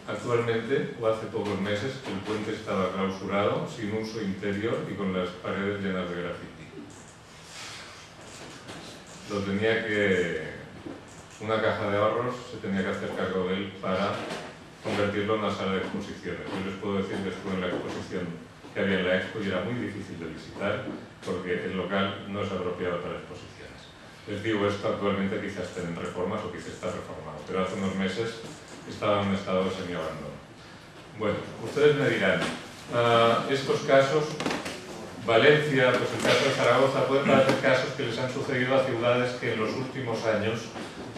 actualmente, o hace pocos meses, el puente estaba clausurado, sin uso interior y con las paredes llenas de grafiti. Una caja de ahorros se tenía que hacer cargo de él para convertirlo en una sala de exposiciones. Yo les puedo decir que estuve en la exposición que había en la Expo y era muy difícil de visitar porque el local no es apropiado para exposiciones. Les digo esto, actualmente quizás estén en reformas o quizás está reformado, pero hace unos meses estaba en un estado de semi-abandono. Bueno, ustedes me dirán, estos casos, Valencia, pues el caso de Zaragoza, pueden parecer casos que les han sucedido a ciudades que en los últimos años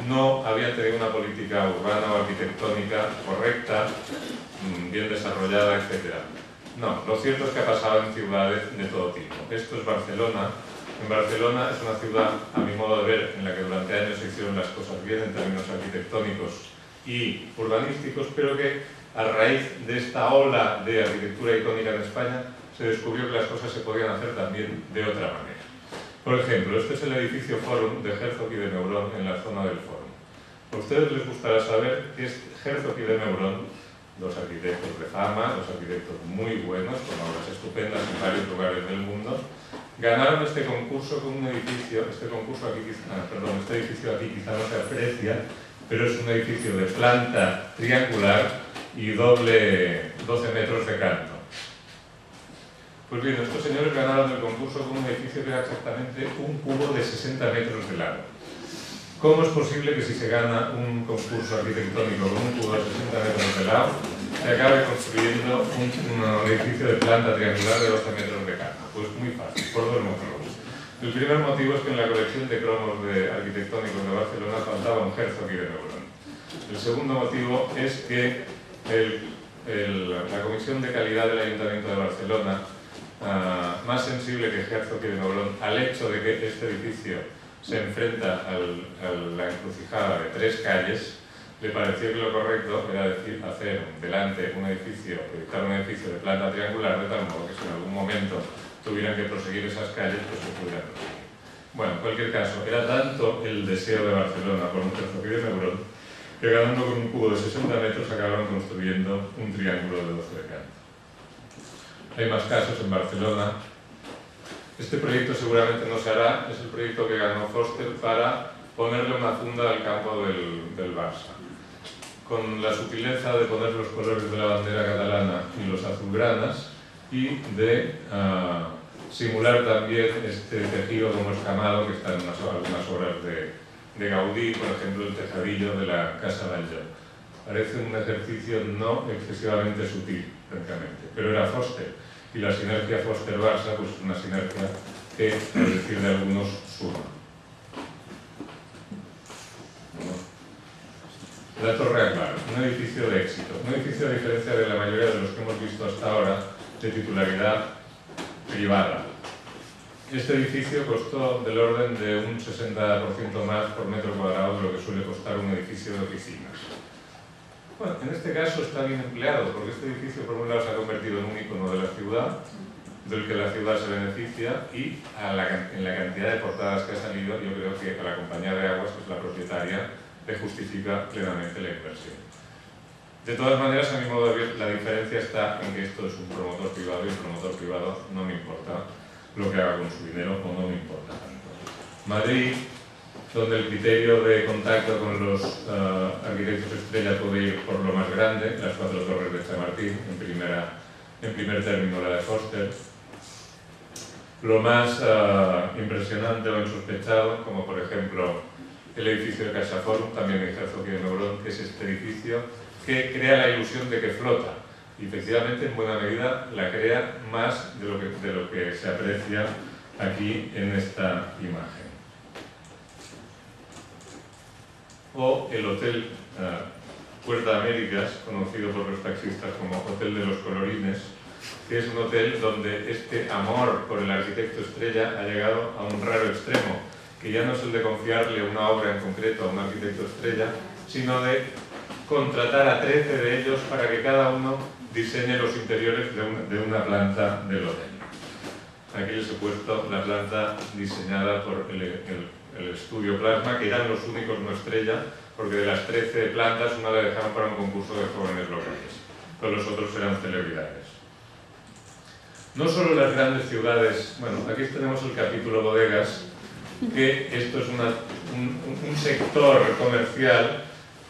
no habían tenido una política urbana o arquitectónica correcta, bien desarrollada, etc. No, lo cierto es que ha pasado en ciudades de todo tipo. Esto es Barcelona. En Barcelona es una ciudad, a mi modo de ver, en la que durante años se hicieron las cosas bien en términos arquitectónicos y urbanísticos, pero que a raíz de esta ola de arquitectura icónica en España se descubrió que las cosas se podían hacer también de otra manera. Por ejemplo, este es el edificio Forum de Herzog y de Meuron en la zona del Forum. A ustedes les gustará saber que Herzog y de Meuron, dos arquitectos de fama, dos arquitectos muy buenos, con obras estupendas en varios lugares del mundo, ganaron este concurso con un edificio, este edificio aquí quizá no se aprecia, pero es un edificio de planta triangular y doble 12 metros de canto. Pues bien, estos señores ganaron el concurso con un edificio que era exactamente un cubo de 60 metros de largo. ¿Cómo es posible que si se gana un concurso arquitectónico con un cubo de 60 metros de largo, se acabe construyendo un edificio de planta triangular de 12 metros de canto? Pues muy fácil, por dos motivos. El primer motivo es que en la colección de cromos arquitectónicos de Barcelona faltaba un Herzog y de Meuron. El segundo motivo es que la Comisión de Calidad del Ayuntamiento de Barcelona, más sensible que Herzog y de Meuron al hecho de que este edificio se enfrenta a la encrucijada de 3 calles, le pareció que lo correcto era hacer delante proyectar un edificio de planta triangular de tal modo que si en algún momento tuvieran que proseguir esas calles, pues se pudieran proseguir. Bueno, en cualquier caso, era tanto el deseo de Barcelona por un Herzog y de Meuron que ganando con un cubo de 60 metros acabaron construyendo un triángulo de 12 de canto. Hay más casos en Barcelona. Este proyecto seguramente no se hará, es el proyecto que ganó Foster para ponerle una funda al campo del Barça. Con la sutileza de poner los colores de la bandera catalana y los azulgranas y de simular también este tejido como escamado que está en algunas obras de Gaudí, por ejemplo el tejadillo de la Casa Batlló. Parece un ejercicio no excesivamente sutil, francamente, pero era Foster. Y la sinergia Foster-Barça, pues una sinergia que, por decir de algunos, suma. La Torre Akbar, un edificio de éxito. Un edificio, a diferencia de la mayoría de los que hemos visto hasta ahora, de titularidad privada. Este edificio costó del orden de un 60% más por metro cuadrado de lo que suele costar un edificio de oficinas. Bueno, en este caso está bien empleado, porque este edificio por un lado se ha convertido en un icono de la ciudad, del que la ciudad se beneficia, y en la cantidad de portadas que ha salido, yo creo que a la compañía de aguas, que es la propietaria, le justifica plenamente la inversión. De todas maneras, a mi modo de ver, la diferencia está en que esto es un promotor privado y el promotor privado no me importa lo que haga con su dinero o no me importa tanto. Madrid, donde el criterio de contacto con los arquitectos estrella puede ir por lo más grande, las 4 torres de Chamartín, en primer término la de Foster. Lo más impresionante o insospechado, como por ejemplo el edificio de CaixaForum, también de Herzog y de Meuron, que es este edificio que crea la ilusión de que flota. Y efectivamente, en buena medida, la crea más de lo que se aprecia aquí en esta imagen. O el Hotel Puerta Américas, conocido por los taxistas como Hotel de los Colorines, que es un hotel donde este amor por el arquitecto estrella ha llegado a un raro extremo, que ya no es el de confiarle una obra en concreto a un arquitecto estrella, sino de contratar a 13 de ellos para que cada uno diseñe los interiores de una planta del hotel. Aquí les he puesto la planta diseñada por el estudio Plasma, que eran los únicos no estrella, porque de las 13 plantas una la dejaron para un concurso de jóvenes locales, pero los otros eran celebridades. No solo las grandes ciudades, bueno, aquí tenemos el capítulo bodegas, que esto es un sector comercial,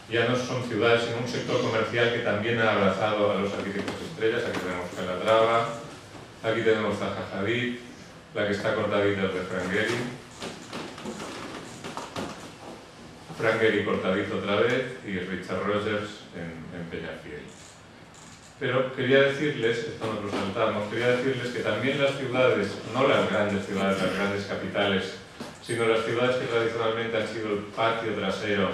ya no son ciudades, sino un sector comercial que también ha abrazado a los arquitectos estrellas. Aquí tenemos Calatrava, aquí tenemos Zaha Hadid, la que está cortadita es de Frank Gehry. Frank Gehry cortadito otra vez y Richard Rogers en Peñafiel. Pero quería decirles, esto nos lo saltamos, quería decirles que también las ciudades, no las grandes ciudades, las grandes capitales, sino las ciudades que tradicionalmente han sido el patio trasero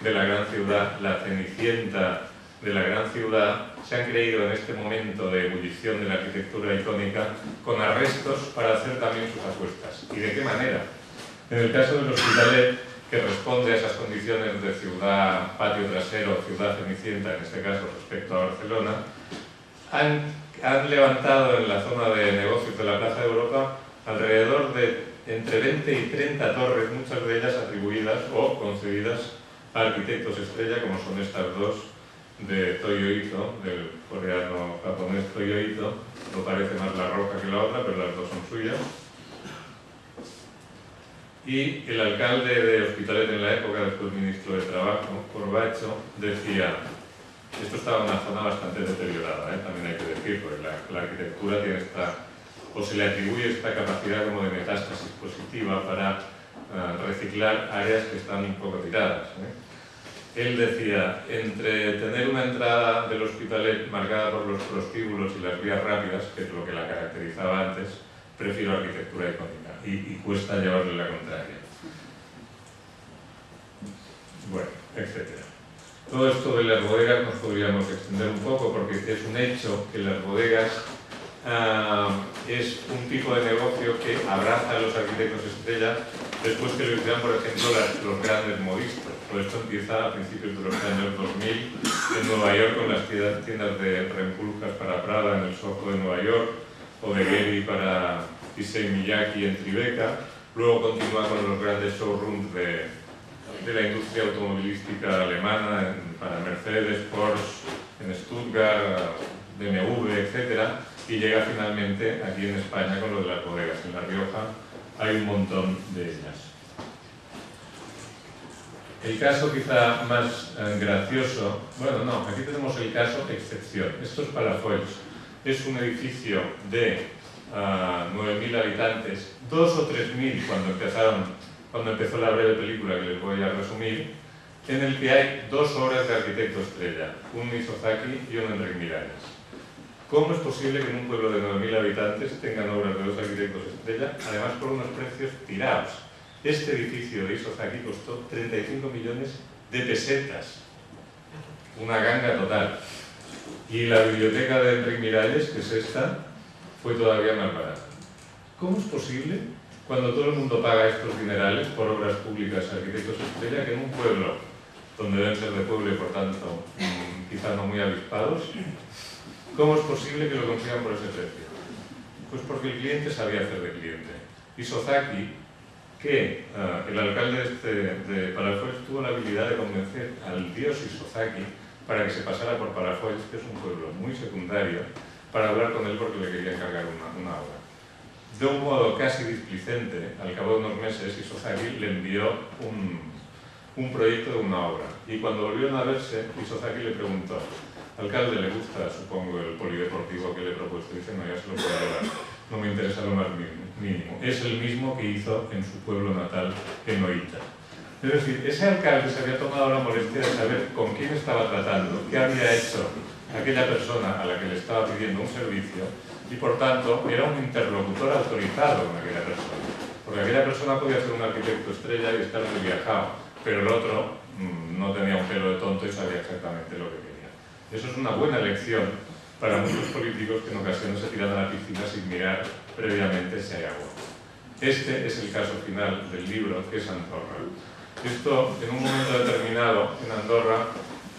de la gran ciudad, la cenicienta de la gran ciudad, se han creído en este momento de ebullición de la arquitectura icónica con arrestos para hacer también sus apuestas. ¿Y de qué manera? En el caso del Hospitalet, que responde a esas condiciones de ciudad, patio trasero, ciudad cenicienta, en este caso respecto a Barcelona, han levantado en la zona de negocios de la Plaza de Europa alrededor de entre 20 y 30 torres, muchas de ellas atribuidas o concedidas a arquitectos estrella, como son estas dos de Toyo Ito, del coreano-japonés Toyo Ito. No parece más la roja que la otra, pero las dos son suyas. Y el alcalde de Hospitalet en la época, después ministro de Trabajo, Corbacho, decía, esto estaba en una zona bastante deteriorada, también hay que decir, porque la arquitectura tiene o se le atribuye esta capacidad como de metástasis positiva para reciclar áreas que están un poco tiradas. Él decía, entre tener una entrada del Hospitalet marcada por los prostíbulos y las vías rápidas, que es lo que la caracterizaba antes, prefiero arquitectura icónica y cuesta llevarle la contraria. Bueno, etc. Todo esto de las bodegas nos podríamos extender un poco porque es un hecho que las bodegas es un tipo de negocio que abraza a los arquitectos estrella después que lo hicieran, por ejemplo, los grandes modistas. Por esto empieza a principios de los años 2000 en Nueva York con las tiendas de Rempuljas para Prada en el Soho de Nueva York o de Gehry para Issey Miyake en Tribeca. Luego continúa con los grandes showrooms de la industria automovilística alemana para Mercedes, Porsche en Stuttgart, BMW, etc. Y llega finalmente aquí en España con lo de las bodegas. En La Rioja hay un montón de ellas. El caso quizá más gracioso, bueno, no, aquí tenemos el caso excepción. Esto es Palafolls. Es un edificio de 9.000 habitantes, 2.000 o 3.000 cuando empezó la breve película que les voy a resumir, en el que hay dos obras de arquitecto estrella, un Isozaki y un Enric Miralles. ¿Cómo es posible que en un pueblo de 9.000 habitantes tengan obras de dos arquitectos estrella, además por unos precios tirados? Este edificio de Isozaki costó 35 millones de pesetas, una ganga total. Y la biblioteca de Enric Miralles, que es esta, fue todavía más barata. ¿Cómo es posible, cuando todo el mundo paga estos dinerales por obras públicas a arquitectos estrella, que en un pueblo, donde deben ser de pueblo y por tanto quizá no muy avispados, cómo es posible que lo consigan por ese precio? Pues porque el cliente sabía hacer de cliente. Isozaki, que el alcalde de Palafolls tuvo la habilidad de convencer al dios Isozaki para que se pasara por Palafolls, que es un pueblo muy secundario, para hablar con él porque le quería encargar una obra. De un modo casi displicente, al cabo de unos meses, Isozaki le envió un proyecto de una obra. Y cuando volvieron a verse, Isozaki le preguntó, alcalde, ¿le gusta, supongo, el polideportivo que le he propuesto? Y dice, no, ya se lo puedo dar, no me interesa lo más mínimo. Es el mismo que hizo en su pueblo natal, en Oita. Es decir, ese alcalde se había tomado la molestia de saber con quién estaba tratando, qué había hecho aquella persona a la que le estaba pidiendo un servicio, y por tanto era un interlocutor autorizado con aquella persona. Porque aquella persona podía ser un arquitecto estrella y estar muy viajado, pero el otro no tenía un pelo de tonto y sabía exactamente lo que quería. Eso es una buena lección para muchos políticos que en ocasiones se tiran a la piscina sin mirar previamente si hay agua. Este es el caso final del libro, que es Andorra. Esto, en un momento determinado, en Andorra,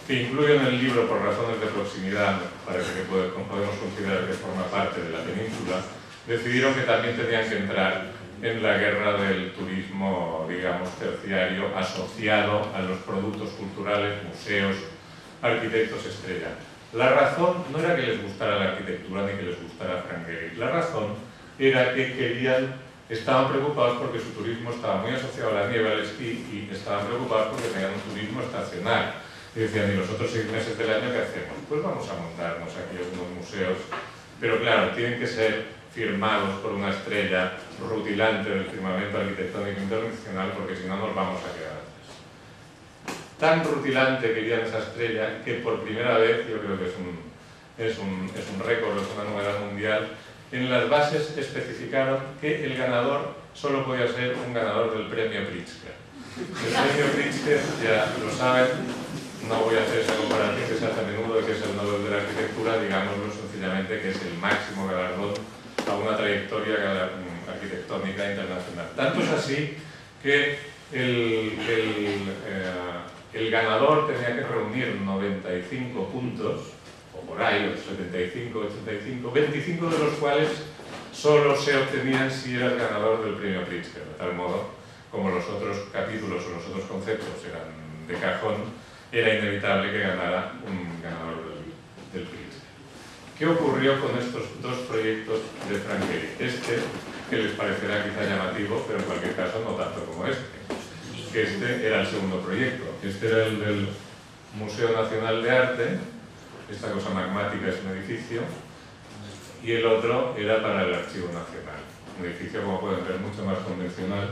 que incluyo en el libro por razones de proximidad, parece que podemos considerar que forma parte de la península, decidieron que también tenían que entrar en la guerra del turismo, digamos, terciario, asociado a los productos culturales, museos, arquitectos estrella. La razón no era que les gustara la arquitectura ni que les gustara Frank Gehry. La razón era que estaban preocupados porque su turismo estaba muy asociado a la nieve, al esquí, y estaban preocupados porque tenían un turismo estacional. Y decían, ¿y los otros 6 meses del año qué hacemos? Pues vamos a montarnos aquí algunos museos, pero claro, tienen que ser firmados por una estrella rutilante del firmamento arquitectónico internacional, porque si no nos vamos a quedar atrás. Tan rutilante querían esa estrella que por primera vez, yo creo que es un récord, es una novedad mundial, en las bases especificaron que el ganador solo podía ser un ganador del premio Pritzker. El premio Pritzker, ya lo saben, no voy a hacer esa comparación que se hace a menudo de que es el Nobel de la Arquitectura, digámoslo sencillamente que es el máximo galardón a una trayectoria arquitectónica internacional. Tanto es así que el ganador tenía que reunir 95 puntos, o por ahí, 75, 85, 25 de los cuales solo se obtenían si eras ganador del premio Pritzker, de tal modo, como los otros capítulos o los otros conceptos eran de cajón, era inevitable que ganara un ganador del Pritzker. ¿Qué ocurrió con estos 2 proyectos de Frank Gehry? Que les parecerá quizá llamativo, pero en cualquier caso no tanto como que este era el segundo proyecto. Este era el del Museo Nacional de Arte, esta cosa magmática es un edificio, y el otro era para el Archivo Nacional, un edificio, como pueden ver, mucho más convencional,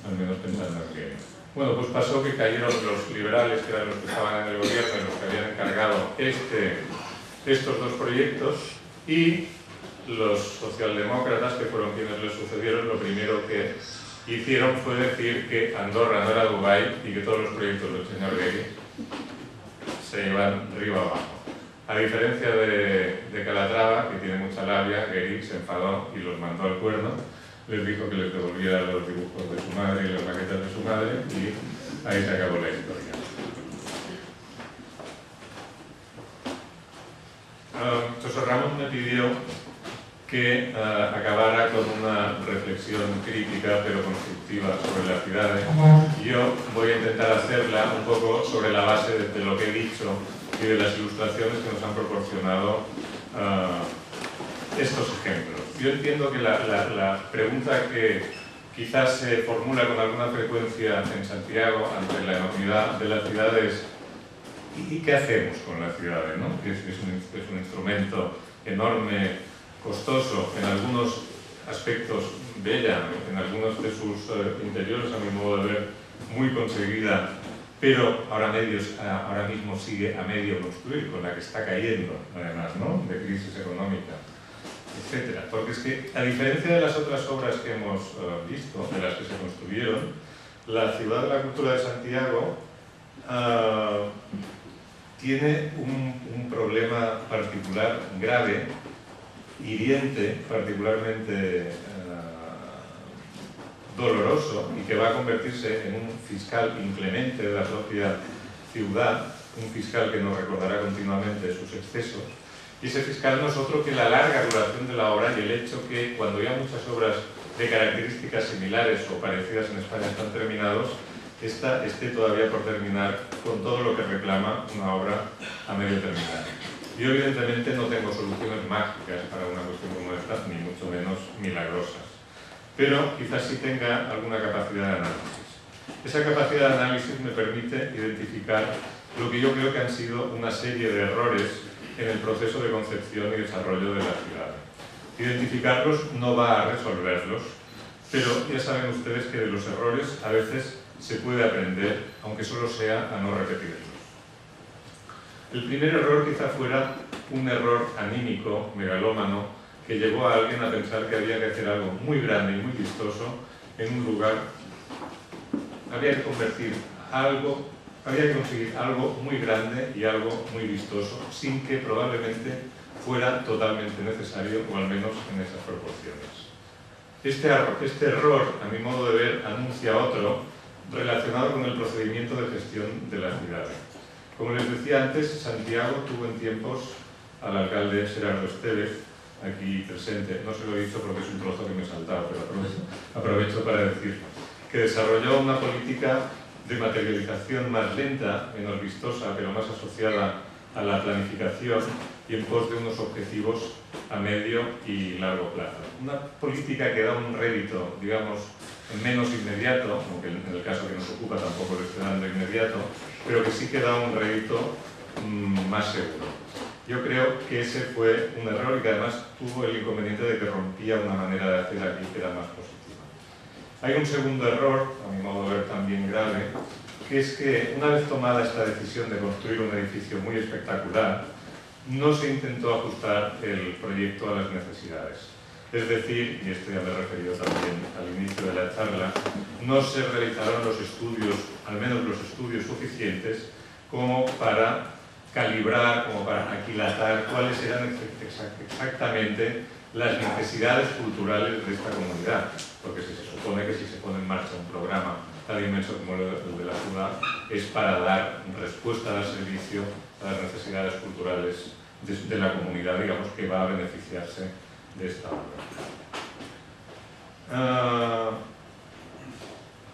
al menos pensando en Gehry. Bueno, pues pasó que cayeron los liberales, que eran los que estaban en el gobierno y los que habían encargado estos 2 proyectos, y los socialdemócratas, que fueron quienes les sucedieron, lo primero que hicieron fue decir que Andorra no era Dubái y que todos los proyectos del señor Gehry se iban río abajo. A diferencia de Calatrava, que tiene mucha labia, Gehry se enfadó y los mandó al cuerno, les dijo que les devolviera los dibujos de su madre y las maquetas de su madre, y ahí se acabó la historia. José Ramón me pidió que acabara con una reflexión crítica pero constructiva sobre las ciudades, y yo voy a intentar hacerla un poco sobre la base de lo que he dicho y de las ilustraciones que nos han proporcionado estos ejemplos. Yo entiendo que la pregunta que quizás se formula con alguna frecuencia en Santiago ante la enormidad de las ciudades, ¿y qué hacemos con las ciudades, ¿no? Es un instrumento enorme, costoso, en algunos aspectos bella, en algunos de sus interiores, a mi modo de ver, muy conseguida, pero ahora mismo sigue a medio construir, con la que está cayendo, además, ¿no?, de crisis económica, etc. Porque es que, a diferencia de las otras obras que hemos visto, de las que se construyeron, la Ciudad de la Cultura de Santiago tiene un problema particular, grave, hiriente, particularmente doloroso, y que va a convertirse en un fiscal inclemente de la propia ciudad, un fiscal que nos recordará continuamente sus excesos. Y ese fiscal no es otro que la larga duración de la obra y el hecho que, cuando ya muchas obras de características similares o parecidas en España están terminados, esta esté todavía por terminar con todo lo que reclama una obra a medio terminar. Yo evidentemente no tengo soluciones mágicas para una cuestión como esta, ni mucho menos milagrosas, pero quizás sí tenga alguna capacidad de análisis. Esa capacidad de análisis me permite identificar lo que yo creo que han sido una serie de errores en el proceso de concepción y desarrollo de la ciudad. Identificarlos no va a resolverlos, pero ya saben ustedes que de los errores a veces se puede aprender, aunque solo sea a no repetirlos. El primer error quizá fuera un error anímico, megalómano, que llevó a alguien a pensar que había que hacer algo muy grande y muy vistoso en un lugar. Había que conseguir algo muy grande y algo muy vistoso, sin que probablemente fuera totalmente necesario, o al menos en esas proporciones. Este error, a mi modo de ver, anuncia otro relacionado con el procedimiento de gestión de las ciudades. Como les decía antes, Santiago tuvo en tiempos al alcalde Xerardo Estévez, aquí presente, no se lo he dicho porque es un trozo que me he saltado, pero aprovecho para decir que desarrolló una política de materialización más lenta, menos vistosa, pero más asociada a la planificación y en pos de unos objetivos a medio y largo plazo. Una política que da un rédito, digamos, menos inmediato, aunque en el caso que nos ocupa tampoco le esté dando inmediato, pero que sí que da un rédito más seguro. Yo creo que ese fue un error y que además tuvo el inconveniente de que rompía una manera de hacer aquí que era más positiva. Hay un segundo error, a mi modo de ver también grave, que es que una vez tomada esta decisión de construir un edificio muy espectacular, no se intentó ajustar el proyecto a las necesidades. Es decir, y esto ya me he referido también al inicio de la charla, no se realizaron los estudios, al menos los estudios suficientes, como para calibrar, como para aquilatar cuáles eran exactamente las necesidades culturales de esta comunidad. Porque se supone que si se pone en marcha un programa tan inmenso como el de la ciudad, es para dar respuesta, dar servicio a las necesidades culturales de la comunidad, digamos, que va a beneficiarse de esta obra.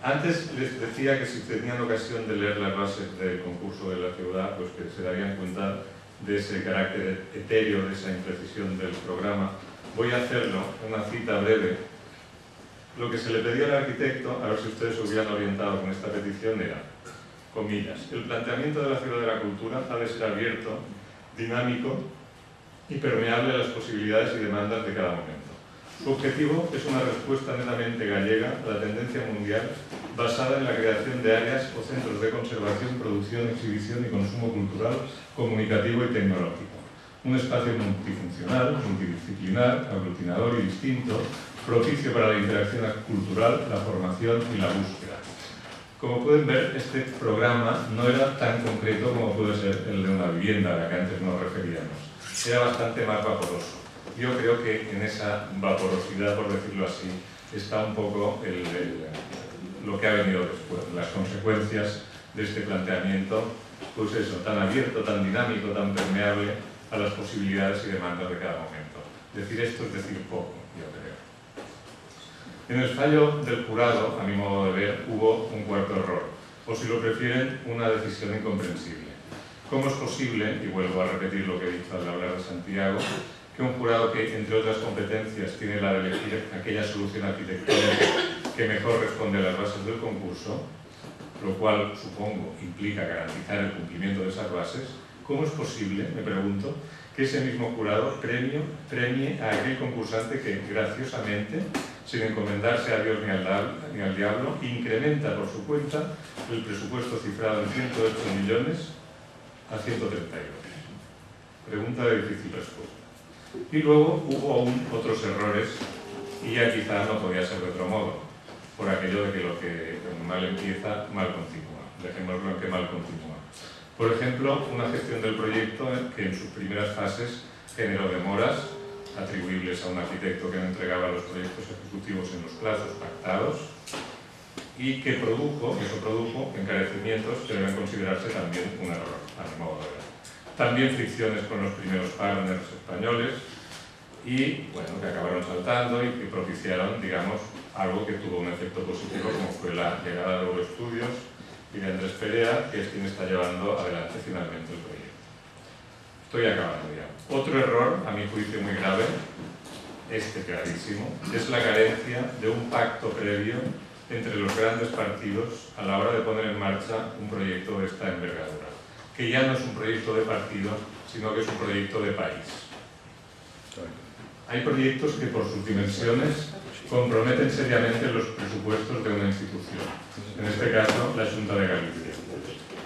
Antes les decía que si tenían ocasión de leer las bases del concurso de la ciudad, pues que se darían cuenta de ese carácter etéreo, de esa imprecisión del programa. Voy a hacerlo, una cita breve. Lo que se le pedía al arquitecto, a ver si ustedes se hubieran orientado con esta petición, era, comillas, el planteamiento de la ciudad de la cultura ha de ser abierto, dinámico y permeable a las posibilidades y demandas de cada momento. Su objetivo es una respuesta netamente gallega a la tendencia mundial basada en la creación de áreas o centros de conservación, producción, exhibición y consumo cultural, comunicativo y tecnológico. Un espacio multifuncional, multidisciplinar, aglutinador y distinto, propicio para la interacción cultural, la formación y la búsqueda. Como pueden ver, este programa no era tan concreto como puede ser el de una vivienda a la que antes nos referíamos. Era bastante más vaporoso. Yo creo que en esa vaporosidad, por decirlo así, está un poco lo que ha venido después, las consecuencias de este planteamiento, pues eso, tan abierto, tan dinámico, tan permeable a las posibilidades y demandas de cada momento. Decir esto es decir poco, yo creo. En el fallo del jurado, a mi modo de ver, hubo un cuarto error, o si lo prefieren, una decisión incomprensible. ¿Cómo es posible, y vuelvo a repetir lo que he dicho al hablar de Santiago, que un jurado que, entre otras competencias, tiene la de elegir aquella solución arquitectónica que mejor responde a las bases del concurso, lo cual, supongo, implica garantizar el cumplimiento de esas bases, ¿cómo es posible, me pregunto, que ese mismo jurado premie a aquel concursante que, graciosamente, sin encomendarse a Dios ni al diablo, incrementa por su cuenta el presupuesto cifrado en 108 millones a 132? Pregunta de difícil respuesta. Y luego hubo aún otros errores, y ya quizá no podía ser de otro modo, por aquello de que lo que mal empieza, mal continúa. Dejémoslo en que mal continúa. Por ejemplo, una gestión del proyecto que en sus primeras fases generó demoras atribuibles a un arquitecto que no entregaba los proyectos ejecutivos en los plazos pactados y que produjo encarecimientos que deben considerarse también un error, a mi modo de ver. También fricciones con los primeros partners españoles y, bueno, que acabaron saltando y que propiciaron, digamos, algo que tuvo un efecto positivo, como fue la llegada de Euroestudios y de Andrés Perea, que es quien está llevando adelante finalmente el proyecto. Estoy acabando ya. Otro error, a mi juicio muy grave, clarísimo, es la carencia de un pacto previo entre los grandes partidos a la hora de poner en marcha un proyecto de esta envergadura, que ya no es un proyecto de partido, sino que es un proyecto de país. Hay proyectos que por sus dimensiones comprometen seriamente los presupuestos de una institución, en este caso la Xunta de Galicia.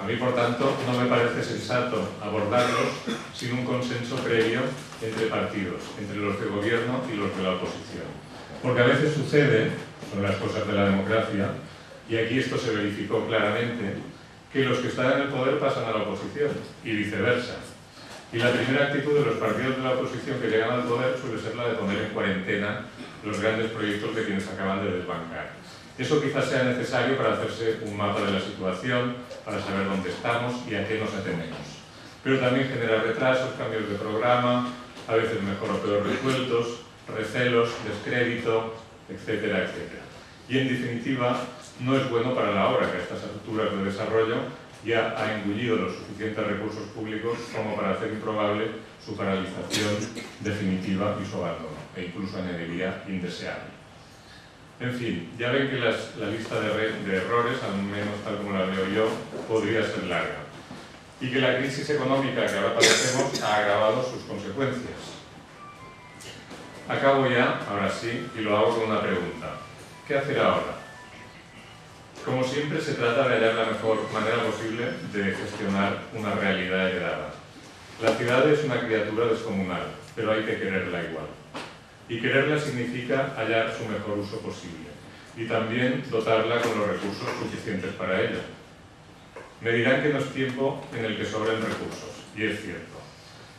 A mí, por tanto, no me parece sensato abordarlos sin un consenso previo entre partidos, entre los de gobierno y los de la oposición. Porque a veces sucede, son las cosas de la democracia, y aquí esto se verificó claramente, que los que están en el poder pasan a la oposición, y viceversa. Y la primera actitud de los partidos de la oposición que llegan al poder suele ser la de poner en cuarentena los grandes proyectos de quienes acaban de desbancar. Eso quizás sea necesario para hacerse un mapa de la situación, para saber dónde estamos y a qué nos atenemos. Pero también genera retrasos, cambios de programa, a veces mejor o peor resueltos, recelos, descrédito, etcétera, etcétera. Y en definitiva, no es bueno para la obra que a estas alturas de desarrollo ya ha engullido los suficientes recursos públicos como para hacer improbable su paralización definitiva y su abandono, e incluso añadiría indeseable. En fin, ya ven que la lista de errores, al menos tal como la veo yo, podría ser larga, y que la crisis económica que ahora padecemos ha agravado sus consecuencias. Acabo ya, ahora sí, y lo hago con una pregunta. ¿Qué hacer ahora? Como siempre, se trata de hallar la mejor manera posible de gestionar una realidad heredada. La ciudad es una criatura descomunal, pero hay que quererla igual. Y quererla significa hallar su mejor uso posible, y también dotarla con los recursos suficientes para ello. Me dirán que no es tiempo en el que sobren recursos, y es cierto.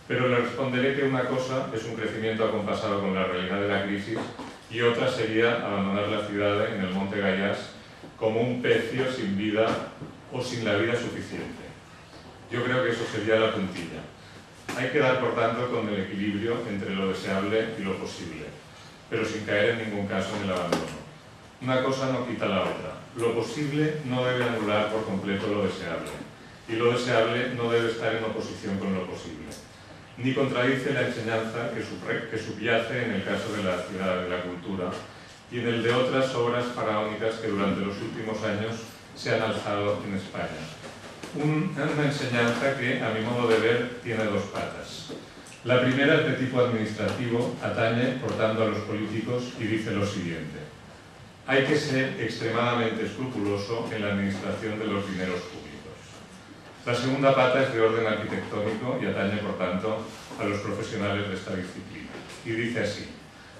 Pero le responderé que una cosa es un crecimiento acompasado con la realidad de la crisis, y otra sería abandonar la ciudad en el Monte Gaiás como un pecio sin vida o sin la vida suficiente. Yo creo que eso sería la puntilla. Hay que dar, por tanto, con el equilibrio entre lo deseable y lo posible, pero sin caer en ningún caso en el abandono. Una cosa no quita la otra. Lo posible no debe anular por completo lo deseable, y lo deseable no debe estar en oposición con lo posible, ni contradice la enseñanza que subyace en el caso de la ciudad de la cultura y en el de otras obras faraónicas que durante los últimos años se han alzado en España. Una enseñanza que, a mi modo de ver, tiene dos patas. La primera es de tipo administrativo, atañe, por tanto, a los políticos y dice lo siguiente: hay que ser extremadamente escrupuloso en la administración de los dineros públicos. La segunda pata es de orden arquitectónico y atañe, por tanto, a los profesionales de esta disciplina. Y dice así: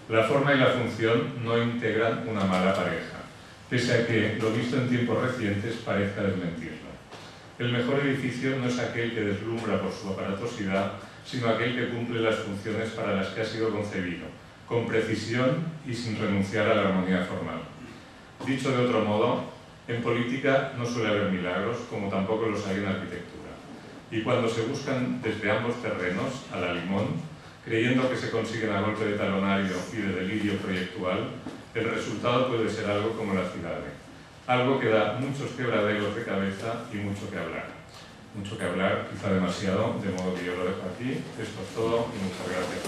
la forma y la función no integran una mala pareja, pese a que, lo visto en tiempos recientes, parezca desmentirlo. El mejor edificio no es aquel que deslumbra por su aparatosidad, sino aquel que cumple las funciones para las que ha sido concebido, con precisión y sin renunciar a la armonía formal. Dicho de otro modo, en política no suele haber milagros, como tampoco los hay en arquitectura. Y cuando se buscan desde ambos terrenos, a la limón, creyendo que se consiguen a golpe de talonario y de delirio proyectual, el resultado puede ser algo como la ciudad, algo que da muchos quebraderos de cabeza y mucho que hablar. Mucho que hablar, quizá demasiado, de modo que yo lo dejo aquí. Esto es todo y muchas gracias.